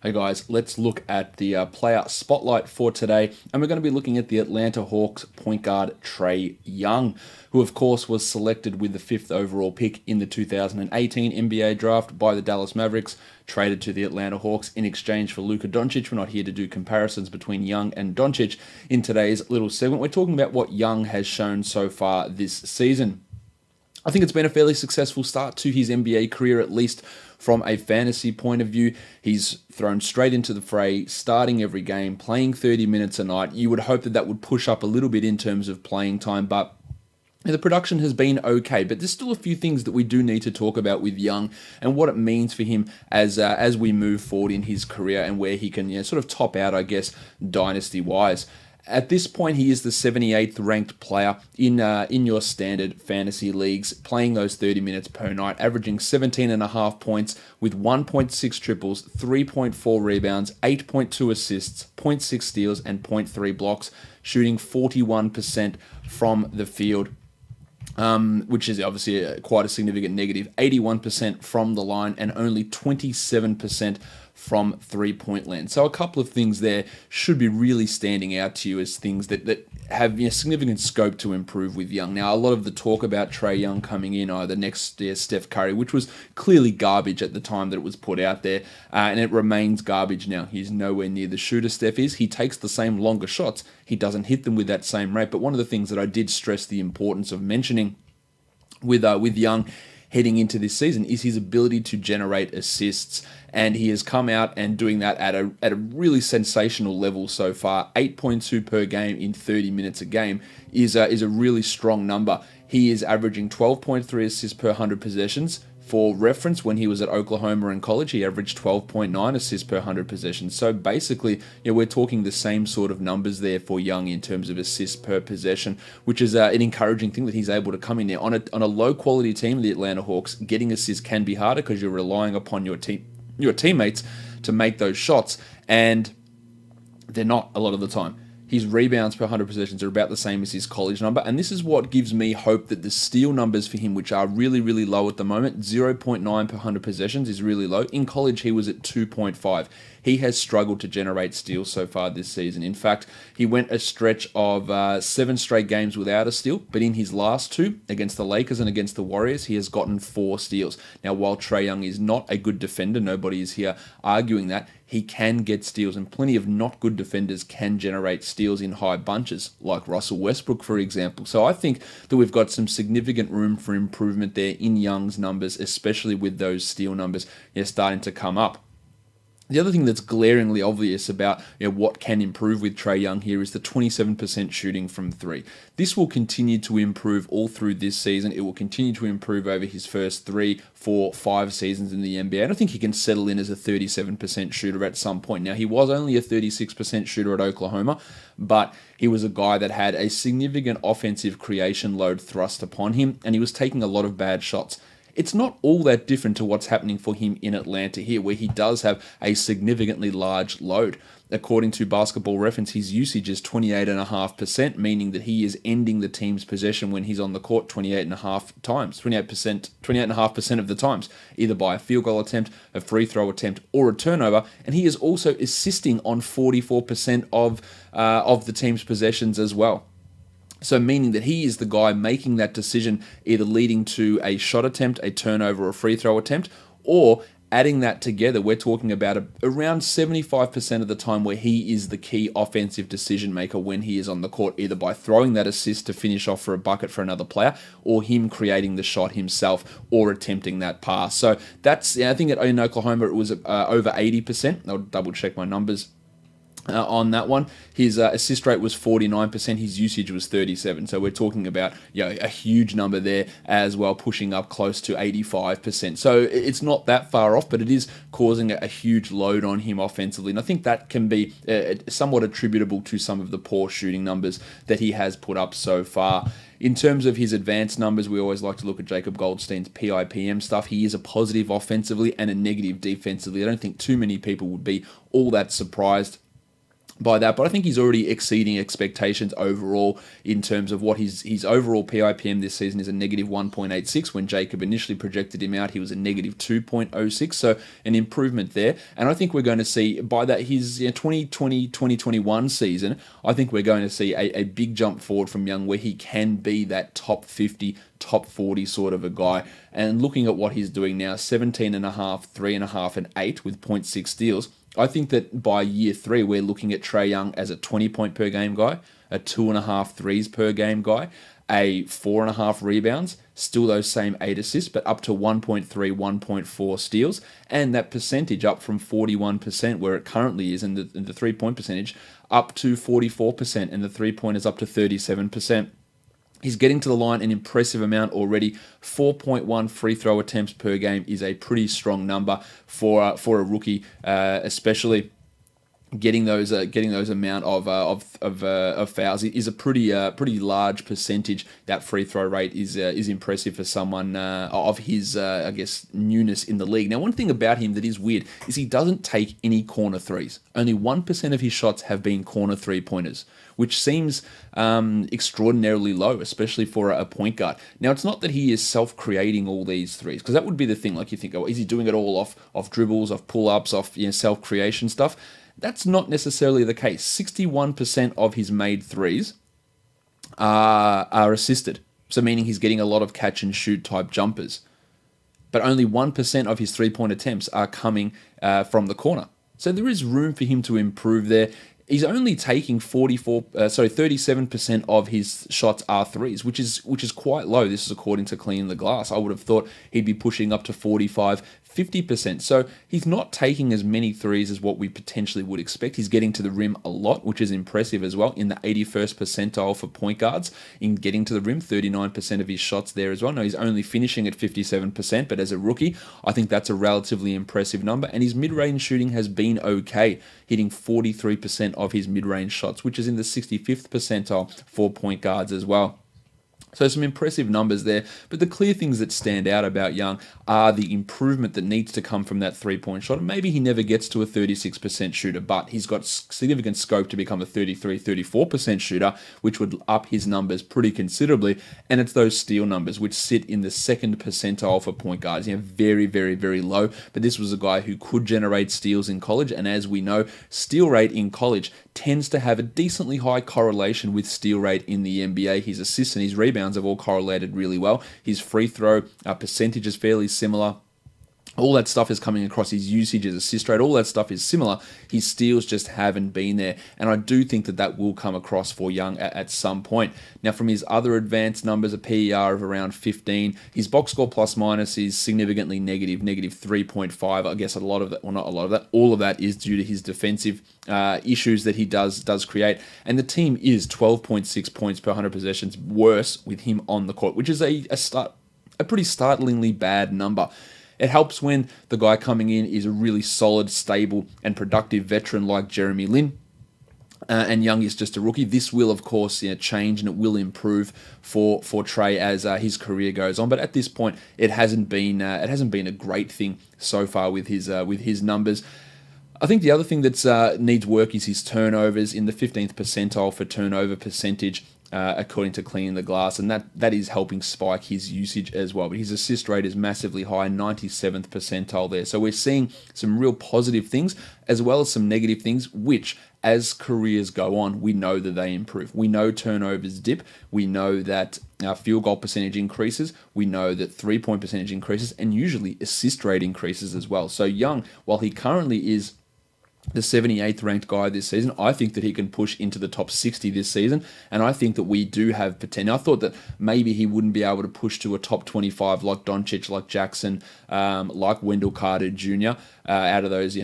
Hey guys, let's look at the player spotlight for today, and we're going to be looking at the Atlanta Hawks point guard Trae Young, who of course was selected with the 5th overall pick in the 2018 NBA draft by the Dallas Mavericks, traded to the Atlanta Hawks in exchange for Luka Doncic. We're not here to do comparisons between Young and Doncic in today's little segment. We're talking about what Young has shown so far this season. I think it's been a fairly successful start to his NBA career, at least from a fantasy point of view. He's thrown straight into the fray, starting every game, playing 30 minutes a night. You would hope that that would push up a little bit in terms of playing time, but the production has been okay, but there's still a few things that we do need to talk about with Young and what it means for him as we move forward in his career and where he can sort of top out, I guess, dynasty-wise. At this point, he is the 78th ranked player in your standard fantasy leagues, playing those 30 minutes per night, averaging 17.5 points with 1.6 triples, 3.4 rebounds, 8.2 assists, zero point 0.6 steals, and zero point 0.3 blocks, shooting 41% from the field. Which is obviously quite a significant negative. 81% from the line and only 27% from three-point land. So a couple of things there should be really standing out to you as things that have significant scope to improve with Young. Now, a lot of the talk about Trae Young coming in the next Steph Curry, which was clearly garbage at the time that it was put out there, and it remains garbage now. He's nowhere near the shooter Steph is. He takes the same longer shots. He doesn't hit them with that same rate. But one of the things that I did stress the importance of mentioning with Young heading into this season is his ability to generate assists, and he has come out and doing that at a really sensational level so far. 8.2 per game in 30 minutes a game is a really strong number. He is averaging 12.3 assists per 100 possessions. For reference, when he was at Oklahoma in college, he averaged 12.9 assists per 100 possessions. So basically, we're talking the same sort of numbers there for Young in terms of assists per possession, which is an encouraging thing that he's able to come in there. On a low-quality team, the Atlanta Hawks, getting assists can be harder because you're relying upon your teammates to make those shots, and they're not a lot of the time. His rebounds per 100 possessions are about the same as his college number, and this is what gives me hope that the steal numbers for him, which are really, really low at the moment, 0.9 per 100 possessions is really low. In college, he was at 2.5. He has struggled to generate steals so far this season. In fact, he went a stretch of 7 straight games without a steal, but in his last 2, against the Lakers and against the Warriors, he has gotten 4 steals. Now, while Trae Young is not a good defender, nobody is here arguing that, he can get steals, and plenty of not good defenders can generate steals in high bunches, like Russell Westbrook, for example. So I think that we've got some significant room for improvement there in Young's numbers, especially with those steal numbers starting to come up. The other thing that's glaringly obvious about what can improve with Trae Young here is the 27% shooting from 3. This will continue to improve all through this season. It will continue to improve over his first 3, 4, 5 seasons in the NBA. And I think he can settle in as a 37% shooter at some point. Now, he was only a 36% shooter at Oklahoma, but he was a guy that had a significant offensive creation load thrust upon him, and he was taking a lot of bad shots. It's not all that different to what's happening for him in Atlanta here, where he does have a significantly large load. According to Basketball Reference, his usage is 28.5%, meaning that he is ending the team's possession when he's on the court 28.5 times, 28.5% of the times, either by a field goal attempt, a free throw attempt, or a turnover. And he is also assisting on 44% of the team's possessions as well. So meaning that he is the guy making that decision, either leading to a shot attempt, a turnover, or a free throw attempt, or adding that together, we're talking about around 75% of the time where he is the key offensive decision maker when he is on the court, either by throwing that assist to finish off for a bucket for another player, or him creating the shot himself, or attempting that pass. So that's, I think in Oklahoma it was over 80%. I'll double check my numbers on that one. His assist rate was 49%, his usage was 37%. So we're talking about a huge number there as well, pushing up close to 85%. So it's not that far off, but it is causing a huge load on him offensively. And I think that can be somewhat attributable to some of the poor shooting numbers that he has put up so far. In terms of his advanced numbers, we always like to look at Jacob Goldstein's PIPM stuff. He is a positive offensively and a negative defensively. I don't think too many people would be all that surprised by that, but I think he's already exceeding expectations overall in terms of what his overall PIPM this season is a negative 1.86. When Jacob initially projected him out, he was a negative 2.06, so an improvement there. And I think we're going to see by that his 2020-2021 season, I think we're going to see a big jump forward from Young where he can be that top 50, top 40 sort of a guy. And looking at what he's doing now, 17.5, 3.5, and 8 with 0.6 steals, I think that by year 3, we're looking at Trae Young as a 20-point per game guy, a 2.5 threes per game guy, a 4.5 rebounds, still those same 8 assists, but up to 1.3, 1.4 steals, and that percentage up from 41%, where it currently is in the 3-point percentage, up to 44%, and the 3-point is up to 37%. He's getting to the line an impressive amount already. 4.1 free throw attempts per game is a pretty strong number for a rookie, especially getting those amount of fouls is a pretty large percentage. That free throw rate is impressive for someone of his newness in the league. Now, one thing about him that is weird is he doesn't take any corner threes. Only 1% of his shots have been corner 3-pointers, which seems extraordinarily low, especially for a point guard. Now, it's not that he is self-creating all these threes, because that would be the thing. Like, you think, oh, is he doing it all off dribbles, off pull-ups, off self-creation stuff? That's not necessarily the case. 61% of his made threes are assisted, so meaning he's getting a lot of catch-and-shoot type jumpers. But only 1% of his 3-point attempts are coming from the corner. So there is room for him to improve there. He's only taking 37% of his shots are threes, which is quite low. This is according to Clean the Glass. I would have thought he'd be pushing up to 45, 50%. So he's not taking as many threes as what we potentially would expect. He's getting to the rim a lot, which is impressive as well, in the 81st percentile for point guards in getting to the rim, 39% of his shots there as well. No, he's only finishing at 57%, but as a rookie, I think that's a relatively impressive number. And his mid-range shooting has been okay, hitting 43% of his mid-range shots, which is in the 65th percentile for point guards as well. So some impressive numbers there, but the clear things that stand out about Young are the improvement that needs to come from that 3-point shot. Maybe he never gets to a 36% shooter, but he's got significant scope to become a 33, 34% shooter, which would up his numbers pretty considerably. And it's those steal numbers, which sit in the 2nd percentile for point guards. Very, very, very low. But this was a guy who could generate steals in college, and as we know, steal rate in college tends to have a decently high correlation with steal rate in the NBA. His assists and his rebounds have all correlated really well. His free throw percentage is fairly similar. All that stuff is coming across. His usage, his assist rate, all that stuff is similar. His steals just haven't been there. And I do think that will come across for Young at some point. Now, from his other advanced numbers, a PER of around 15. His box score plus minus is significantly negative 3.5. I guess a lot of that, well, not a lot of that, all of that is due to his defensive issues that he does create. And the team is 12.6 points per 100 possessions worse with him on the court, which is a pretty startlingly bad number. It helps when the guy coming in is a really solid, stable, and productive veteran like Jeremy Lin. And Young is just a rookie. This will, of course, change, and it will improve for Trae as his career goes on. But at this point, it hasn't been a great thing so far with his numbers. I think the other thing that needs work is his turnovers, in the 15th percentile for turnover percentage, according to Cleaning the Glass, and that is helping spike his usage as well. But his assist rate is massively high, 97th percentile there. So we're seeing some real positive things as well as some negative things, which, as careers go on, we know that they improve. We know turnovers dip. We know that field goal percentage increases. We know that 3-point percentage increases, and usually assist rate increases as well. So Young, while he currently is the 78th ranked guy this season, I think that he can push into the top 60 this season, and I think that we do have potential. I thought that maybe he wouldn't be able to push to a top 25 like Doncic, like Jackson, like Wendell Carter Jr., out of those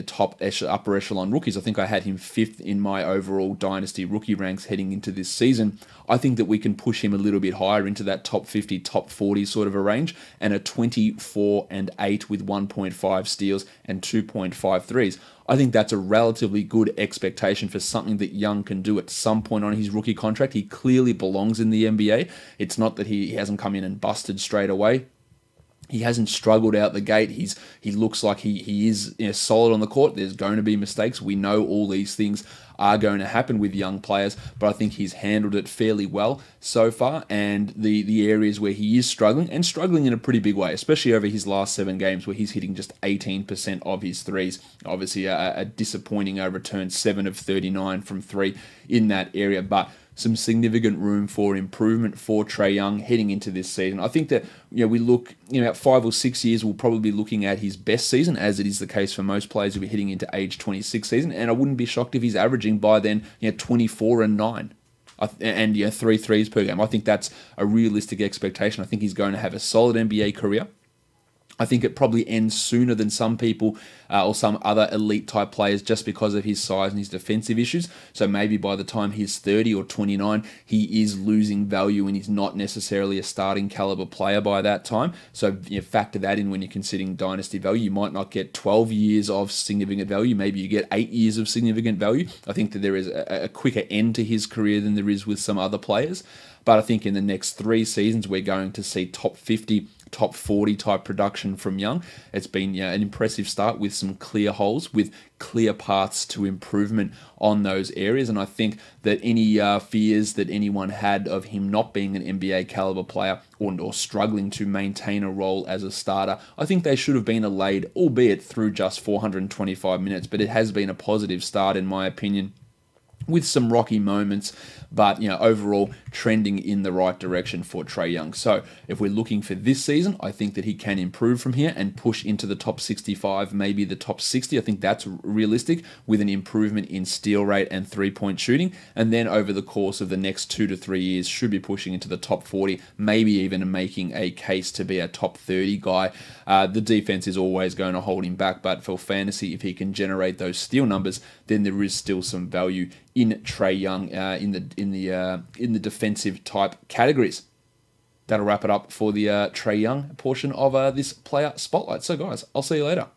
upper echelon rookies. I think I had him 5th in my overall dynasty rookie ranks heading into this season. I think that we can push him a little bit higher into that top 50, top 40 sort of a range, and a 24-8 with 1.5 steals and 2.5 threes. I think that's a relatively good expectation for something that Young can do at some point on his rookie contract. He clearly belongs in the NBA. It's not that he hasn't come in and busted straight away. He hasn't struggled out the gate. He looks like he is solid on the court. There's going to be mistakes. We know all these things are going to happen with young players, but I think he's handled it fairly well so far. And the areas where he is struggling, and struggling in a pretty big way, especially over his last 7 games where he's hitting just 18% of his threes. Obviously a disappointing return, 7 of 39 from 3 in that area, but some significant room for improvement for Trae Young heading into this season. I think that we look about 5 or 6 years, we'll probably be looking at his best season, as it is the case for most players who are hitting into age 26 season. And I wouldn't be shocked if he's averaging by then 24 and 9. And 3 threes per game. I think that's a realistic expectation. I think he's going to have a solid NBA career. I think it probably ends sooner than some people or some other elite type players just because of his size and his defensive issues. So maybe by the time he's 30 or 29, he is losing value and he's not necessarily a starting caliber player by that time. So factor that in when you're considering dynasty value. You might not get 12 years of significant value. Maybe you get 8 years of significant value. I think that there is a quicker end to his career than there is with some other players. But I think in the next 3 seasons, we're going to see top 50, top 40 type production from Young. It's been an impressive start with some clear holes, with clear paths to improvement on those areas. And I think that any fears that anyone had of him not being an NBA caliber player or struggling to maintain a role as a starter, I think they should have been allayed, albeit through just 425 minutes. But it has been a positive start, in my opinion, with some rocky moments, but overall trending in the right direction for Trae Young. So if we're looking for this season, I think that he can improve from here and push into the top 65, maybe the top 60. I think that's realistic, with an improvement in steal rate and three-point shooting. And then over the course of the next 2 to 3 years, should be pushing into the top 40, maybe even making a case to be a top 30 guy. The defense is always going to hold him back, but for fantasy, if he can generate those steal numbers, then there is still some value in Trae Young in the defensive type categories. That'll wrap it up for the Trae Young portion of this player spotlight. So guys, I'll see you later.